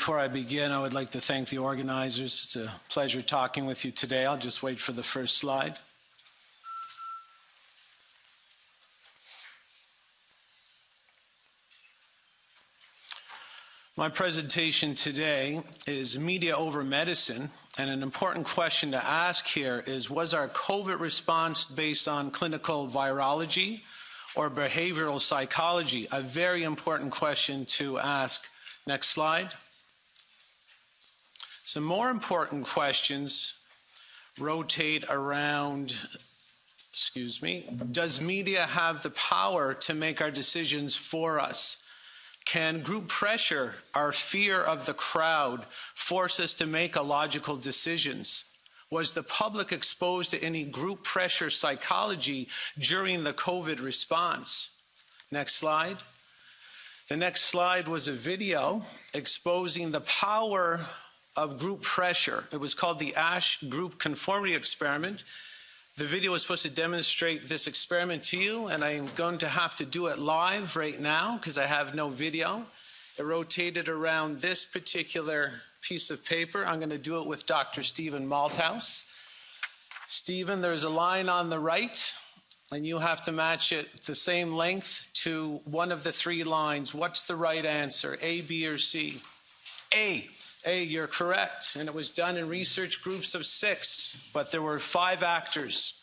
Before I begin, I would like to thank the organizers. It's a pleasure talking with you today. I'll just wait for the first slide. My presentation today is media over medicine, and an important question to ask here is, was our COVID response based on clinical virology or behavioral psychology? A very important question to ask. Next slide. Some more important questions rotate around, does media have the power to make our decisions for us? Can group pressure, our fear of the crowd, force us to make illogical decisions? Was the public exposed to any group pressure psychology during the COVID response? Next slide. The next slide was a video exposing the power of group pressure. It was called the ASH Group Conformity Experiment. The video was supposed to demonstrate this experiment to you, and I'm going to have to do it live right now because I have no video. It rotated around this particular piece of paper. I'm going to do it with Dr. Stephen Malthouse. Stephen, there's a line on the right, and you have to match it the same length to one of the three lines. What's the right answer, A, B, or C? A. A, you're correct. And it was done in research groups of 6, but there were 5 actors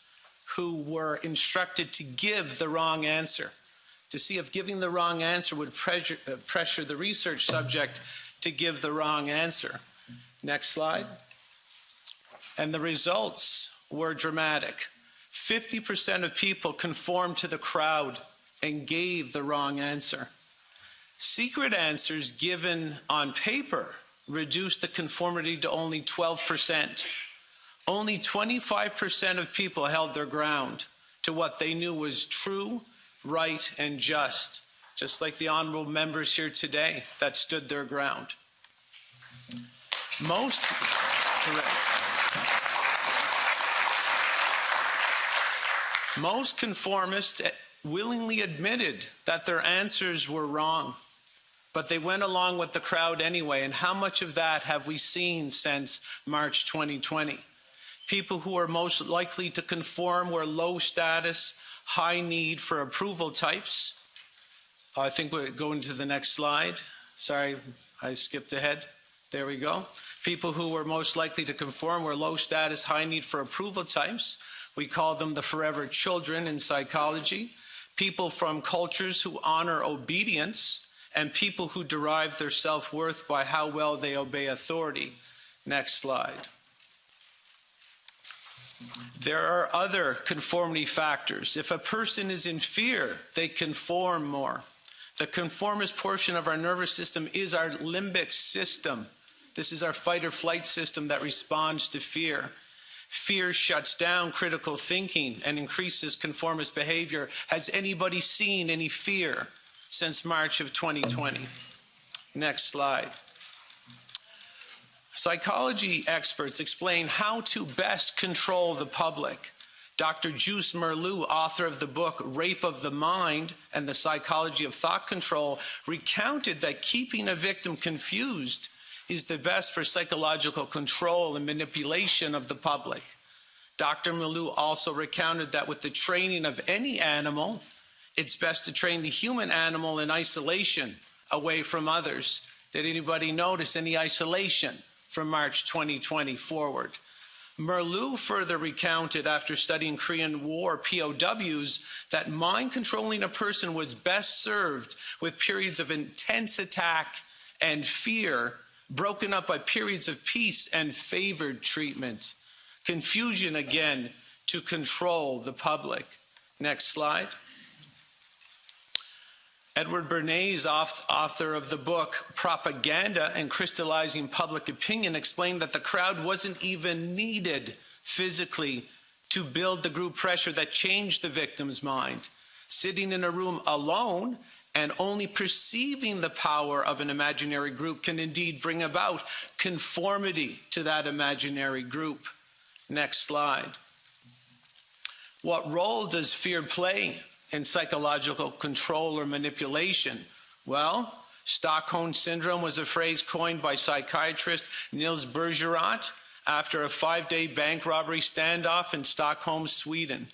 who were instructed to give the wrong answer, to see if giving the wrong answer would pressure the research subject to give the wrong answer. Next slide. And the results were dramatic. 50% of people conformed to the crowd and gave the wrong answer. Secret answers given on paper reduced the conformity to only 12%. Only 25% of people held their ground to what they knew was true, right, and just like the honorable members here today that stood their ground. Most conformists willingly admitted that their answers were wrong, but they went along with the crowd anyway. And how much of that have we seen since March 2020? People who are most likely to conform were low status, high need for approval types. I think we're going to the next slide. Sorry, I skipped ahead. There we go. People who were most likely to conform were low status, high need for approval types. We call them the forever children in psychology. People from cultures who honor obedience, and people who derive their self-worth by how well they obey authority. Next slide. There are other conformity factors. If a person is in fear, they conform more. The conformist portion of our nervous system is our limbic system. This is our fight or flight system that responds to fear. Fear shuts down critical thinking and increases conformist behavior. Has anybody seen any fear since March of 2020? Next slide. Psychology experts explain how to best control the public. Dr. Juice Merleau, author of the book Rape of the Mind and the Psychology of Thought Control, recounted that keeping a victim confused is the best for psychological control and manipulation of the public. Dr. Merleau also recounted that with the training of any animal, it's best to train the human animal in isolation, away from others. Did anybody notice any isolation from March 2020 forward? Merleau further recounted, after studying Korean War POWs, that mind controlling a person was best served with periods of intense attack and fear, broken up by periods of peace and favored treatment. Confusion, again, to control the public. Next slide. Edward Bernays, author of the book Propaganda and Crystallizing Public Opinion, explained that the crowd wasn't even needed physically to build the group pressure that changed the victim's mind. Sitting in a room alone and only perceiving the power of an imaginary group can indeed bring about conformity to that imaginary group. Next slide. What role does fear play in psychological control or manipulation? Well, Stockholm Syndrome was a phrase coined by psychiatrist Nils Bergerath after a 5-day bank robbery standoff in Stockholm, Sweden.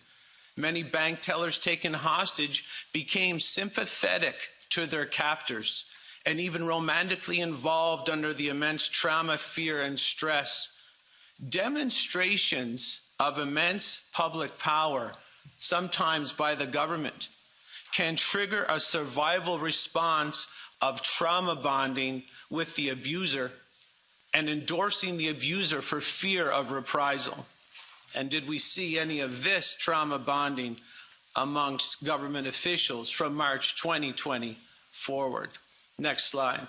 Many bank tellers taken hostage became sympathetic to their captors and even romantically involved under the immense trauma, fear, and stress. Demonstrations of immense public power, sometimes by the government, can trigger a survival response of trauma bonding with the abuser and endorsing the abuser for fear of reprisal. And did we see any of this trauma bonding amongst government officials from March 2020 forward? Next slide.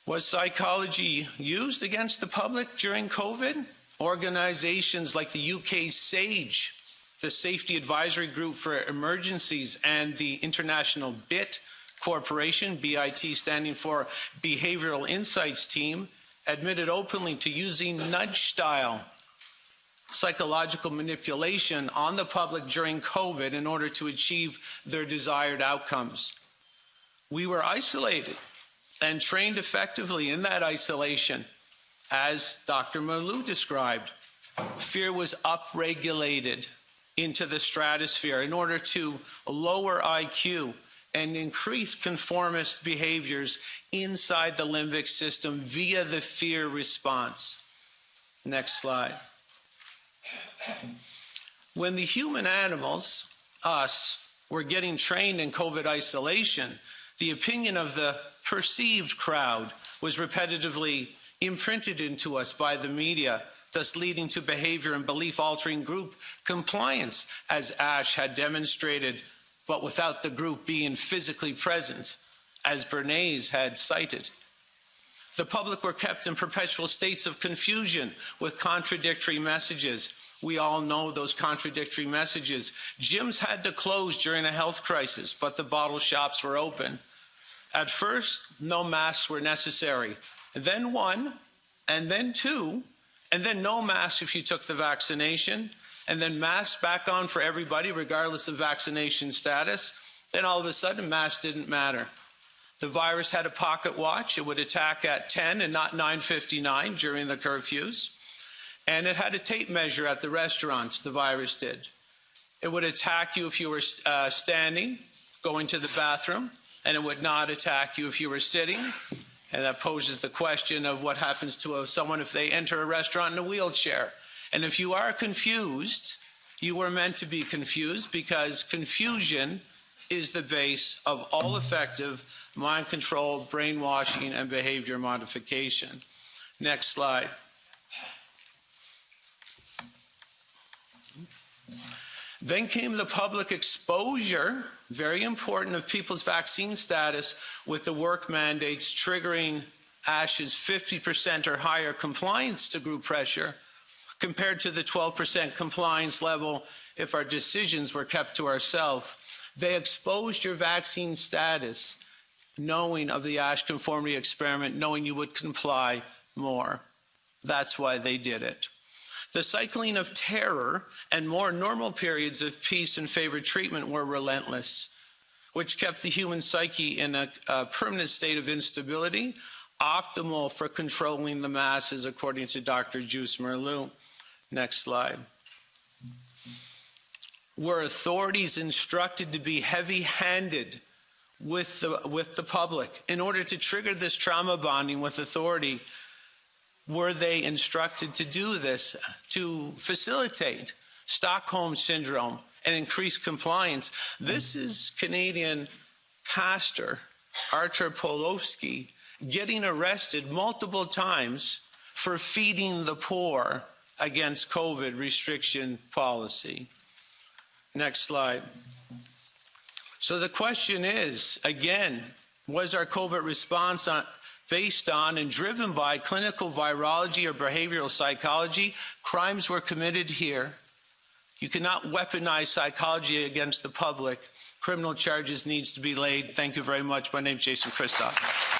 Was psychology used against the public during COVID? Organizations like the UK's SAGE, the Safety Advisory Group for Emergencies, and the International BIT Corporation, BIT standing for Behavioral Insights Team, admitted openly to using nudge-style psychological manipulation on the public during COVID in order to achieve their desired outcomes. We were isolated and trained effectively in that isolation, as Dr. Malou described. Fear was upregulated into the stratosphere in order to lower IQ and increase conformist behaviors inside the limbic system via the fear response. Next slide. When the human animals, us, were getting trained in COVID isolation, the opinion of the perceived crowd was repetitively imprinted into us by the media, thus leading to behavior and belief-altering group compliance, as Ash had demonstrated, but without the group being physically present, as Bernays had cited. The public were kept in perpetual states of confusion with contradictory messages. We all know those contradictory messages. Gyms had to close during a health crisis, but the bottle shops were open. At first, no masks were necessary. Then one, and then two, and then no masks if you took the vaccination, and then masks back on for everybody regardless of vaccination status. Then all of a sudden, masks didn't matter. The virus had a pocket watch. It would attack at 10 and not 9:59 during the curfews. And it had a tape measure at the restaurants, the virus did. It would attack you if you were standing, going to the bathroom, and it would not attack you if you were sitting. And that poses the question of what happens to someone if they enter a restaurant in a wheelchair. And if you are confused, you were meant to be confused, because confusion is the base of all effective mind control, brainwashing, and behavior modification. Next slide. Then came the public exposure, very important, of people's vaccine status with the work mandates triggering ASH's 50% or higher compliance to group pressure, compared to the 12% compliance level if our decisions were kept to ourselves. They exposed your vaccine status, knowing of the ASH conformity experiment, knowing you would comply more. That's why they did it. The cycling of terror and more normal periods of peace and favored treatment were relentless, which kept the human psyche in a permanent state of instability, optimal for controlling the masses, according to Dr. Juice Merleau. Next slide. Were authorities instructed to be heavy-handed with the public in order to trigger this trauma bonding with authority? Were they instructed to do this to facilitate Stockholm Syndrome and increase compliance? This is Canadian pastor Artur Pawlowski getting arrested multiple times for feeding the poor against COVID restriction policy. Next slide. So the question is, again, was our COVID response based on and driven by clinical virology or behavioral psychology? Crimes were committed here. You cannot weaponize psychology against the public. Criminal charges needs to be laid. Thank you very much. My name is Jason Christoff.